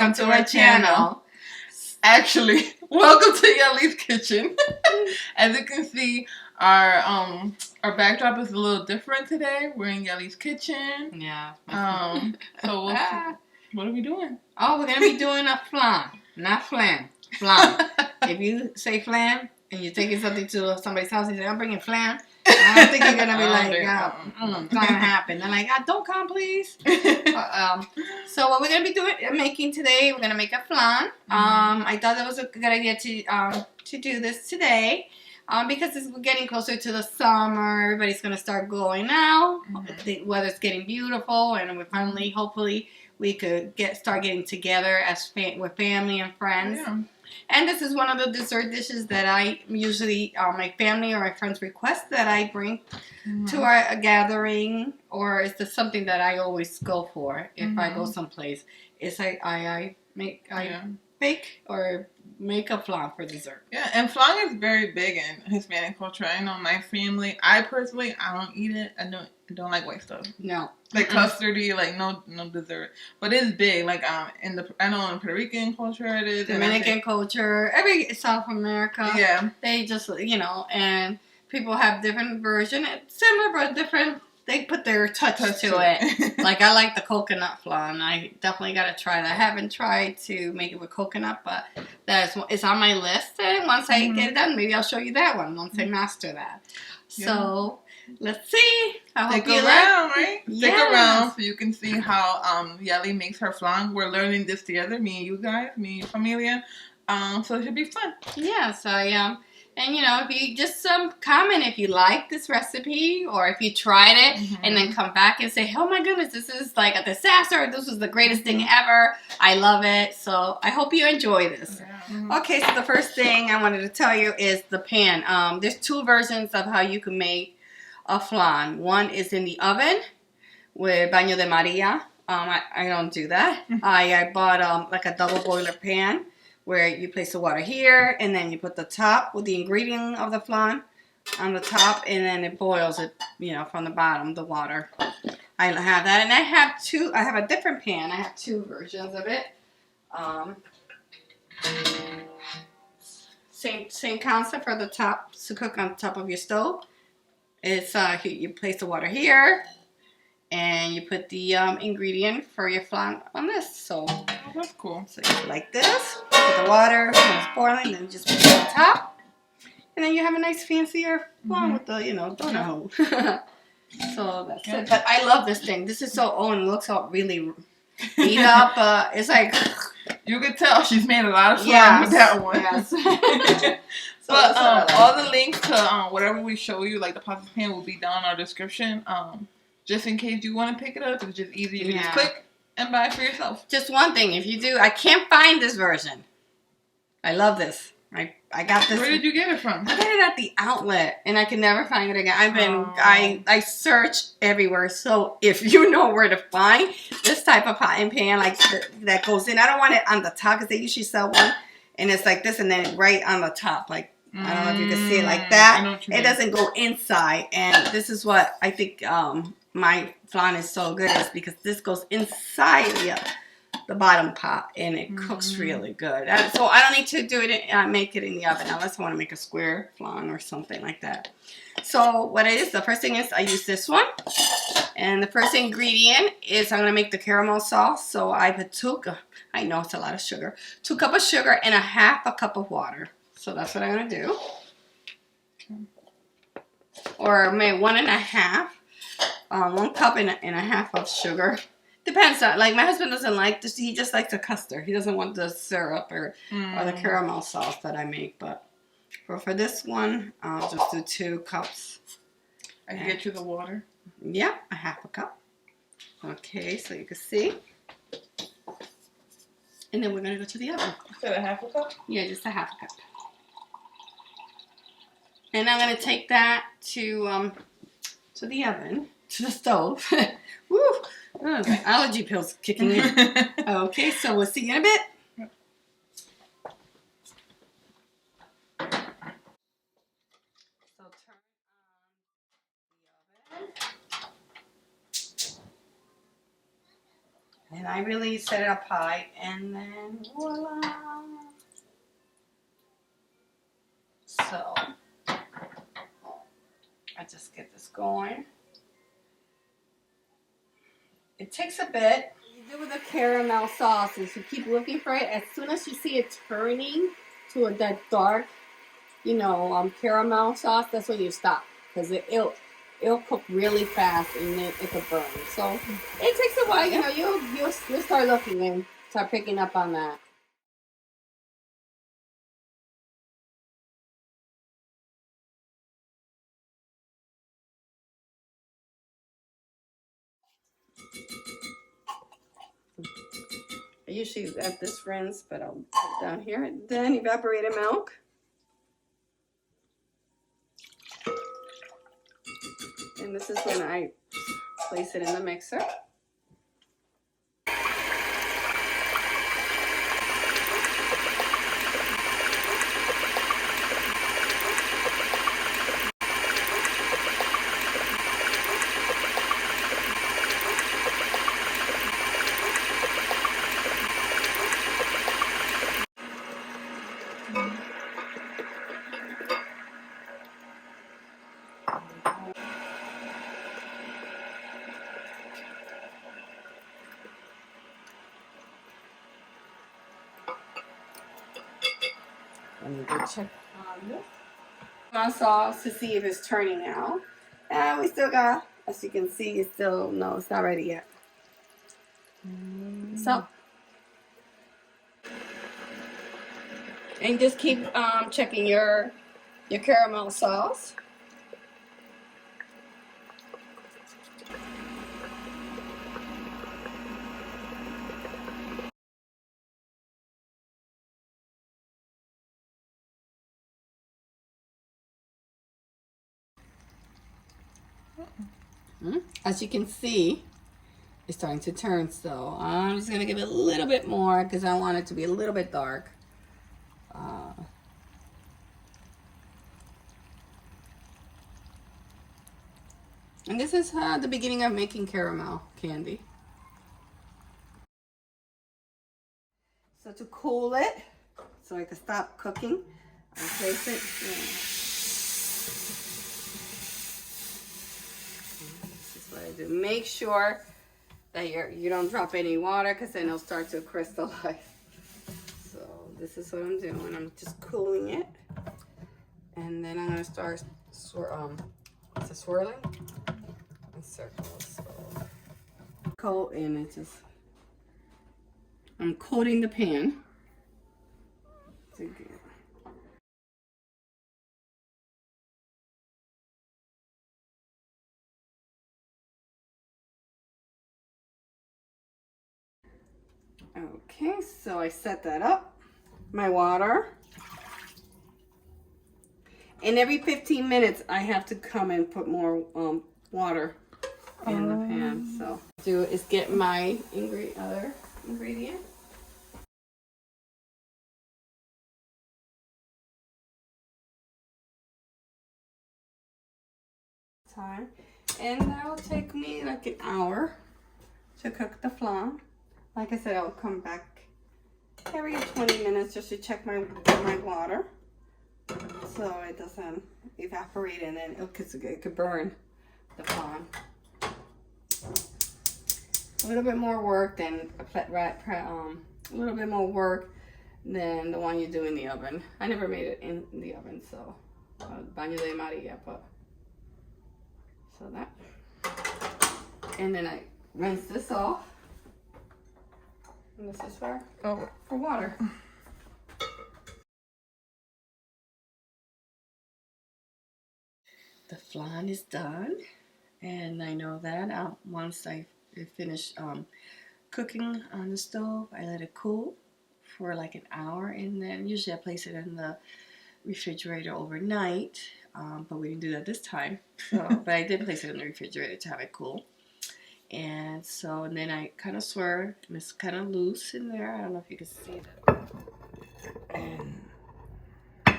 welcome to our channel. Actually, welcome to Yelly's kitchen. As you can see, our backdrop is a little different today. We're in Yelly's kitchen. Yeah. So what are we doing? Oh, we're gonna be doing a flan, not flan. Flan. If you say flan and you're taking something to somebody's house, you say, "I'm bringing flan." I don't think you're gonna be like, it's not gonna happen. They're like, "Don't come, please." So what we're gonna be making today, we're gonna make a flan. I thought that was a good idea to do this today. Because we're getting closer to the summer, everybody's gonna start going out. The weather's getting beautiful, and we finally, hopefully, we could start getting together with family and friends. Yeah. And this is one of the dessert dishes that I usually, my family or my friends request that I bring to our gathering, or is this something that I always go for if I go someplace? It's like I bake or make a flan for dessert. Yeah, and flan is very big in Hispanic culture. I know my family. I personally, I don't eat it. I don't like white stuff. No, like custardy, like no dessert. But it's big. Like I know in Puerto Rican culture it is. Dominican culture, every South America. Yeah, they just and people have different version. It's similar but different. They put their touch to it. Like, I like the coconut flan. I definitely got to try that. I haven't tried to make it with coconut, but it's on my list. And once I get it done, maybe I'll show you that one once I master that. Yeah. So, let's see. Stick around, right? Stick around so you can see how Yelly makes her flan. We're learning this together, me and you guys, me and your familia. So it should be fun. Yeah, so I am. And, if you just comment if you like this recipe or if you tried it and then come back and say, oh my goodness, this is like a disaster. This was the greatest thing ever. I love it. So I hope you enjoy this. Yeah. Okay, so the first thing I wanted to tell you is the pan. There's two versions of how you can make a flan. One is in the oven with baño de Maria. I don't do that. I bought like a double boiler pan, where you place the water here, and then you put the top with the ingredient of the flan on the top, and then it boils it, from the bottom, the water. I have that, and I have a different pan. I have two versions of it. Same concept for the top, to cook on top of your stove. It's you place the water here, and you put the ingredient for your flan on this. So that's cool. So you like this. Put the water when it's boiling, then you just put it on top, and then you have a nice fancier flan with the donut hole. So that's it. But I love this thing. This is so old and looks all really beat up. It's like you can tell she's made a lot of flan with that one. Yes. So all the links to whatever we show you, like the pasta pan, will be down in our description. Just in case you want to pick it up, it's just easy. You just click and buy it for yourself. Just one thing, if you do, I can't find this version. I love this. I got this. Where did you get it from? I got it at the outlet, and I can never find it again. I search everywhere. So if you know where to find this type of pot and pan, like that goes in, I don't want it on the top because they usually sell one, and it's like this, and then right on the top, like. I don't know if you can see it like that. It doesn't go inside, and this is what I think my flan is so good is because this goes inside the bottom pot, and it cooks really good. So I don't need to do it make it in the oven unless I want to make a square flan or something like that. So what it is, the first thing is I use this one, and the first ingredient is I'm going to make the caramel sauce. So I put I know it's a lot of sugar, 2 cups of sugar and a cup of water. So that's what I'm going to do. Or maybe 1.5. 1 cup and a half of sugar. Depends on, like, my husband doesn't like this. He just likes the custard. He doesn't want the syrup or the caramel sauce that I make. But for this one, I'll just do 2 cups. I can get you the water. Yeah, a half a cup. Okay, so you can see. And then we're going to go to the oven. You said a half a cup? Yeah, just a half a cup. And I'm going to take that to the oven, to the stove. Woo! Oh, my allergy pills kicking in. Okay, so we'll see you in a bit. So turn on the oven. And I really set it up high, and then voila. So I just get this going. It takes a bit. You do with the caramel sauce is you keep looking for it. As soon as you see it turning to that dark, caramel sauce, that's when you stop, because it'll cook really fast and then it could burn. So it takes a while. You'll start looking and start picking up on that. I usually have this rinse, but I'll put it down here. Then evaporated milk. And this is when I place it in the mixer. Let me go check on this sauce to see if it's turning now. And we still got, as you can see, it's not ready yet. So, and just keep checking your caramel sauce. As you can see, it's starting to turn, so I'm just gonna give it a little bit more because I want it to be a little bit dark. And this is the beginning of making caramel candy. So to cool it, so I can stop cooking, I place it. This is what I do. Make sure that you don't drop any water, because then it'll start to crystallize. So this is what I'm doing. I'm just cooling it, and then I'm gonna start swirling in circles. So coat, and I'm coating the pan. Okay, so I set that up. My water. And every 15 minutes, I have to come and put more water in the pan. So do is get my other ingredient. Time, and that will take me like an hour to cook the flan. Like I said, I'll come back every 20 minutes just to check my water, so it doesn't evaporate and then it could burn the flan. A little bit more work than a little bit more work than the one you do in the oven. I never made it in the oven, so baño de Maria, but so that. And then I rinse this off. And this is for water. The flan is done, and I know that once I finish cooking on the stove, I let it cool for like an hour, and then usually I place it in the refrigerator overnight, but we didn't do that this time. So, but I did place it in the refrigerator to have it cool. And then I kind of swerve, and it's kind of loose in there. I don't know if you can see that. And you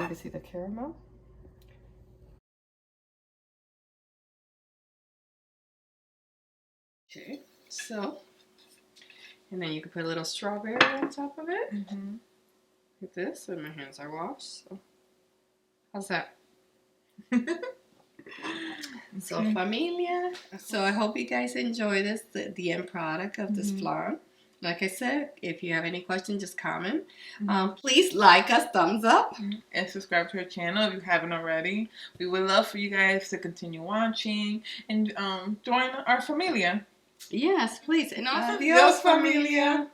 can see the caramel. Okay, so, and then you can put a little strawberry on top of it. Like this, and my hands are washed. So, how's that? So, familia. So, I hope you guys enjoy this, the end product of this flan. Like I said, if you have any questions, just comment. Please like us, thumbs up. And subscribe to our channel if you haven't already. We would love for you guys to continue watching and join our familia. Yes, please. And also, Adios, familia.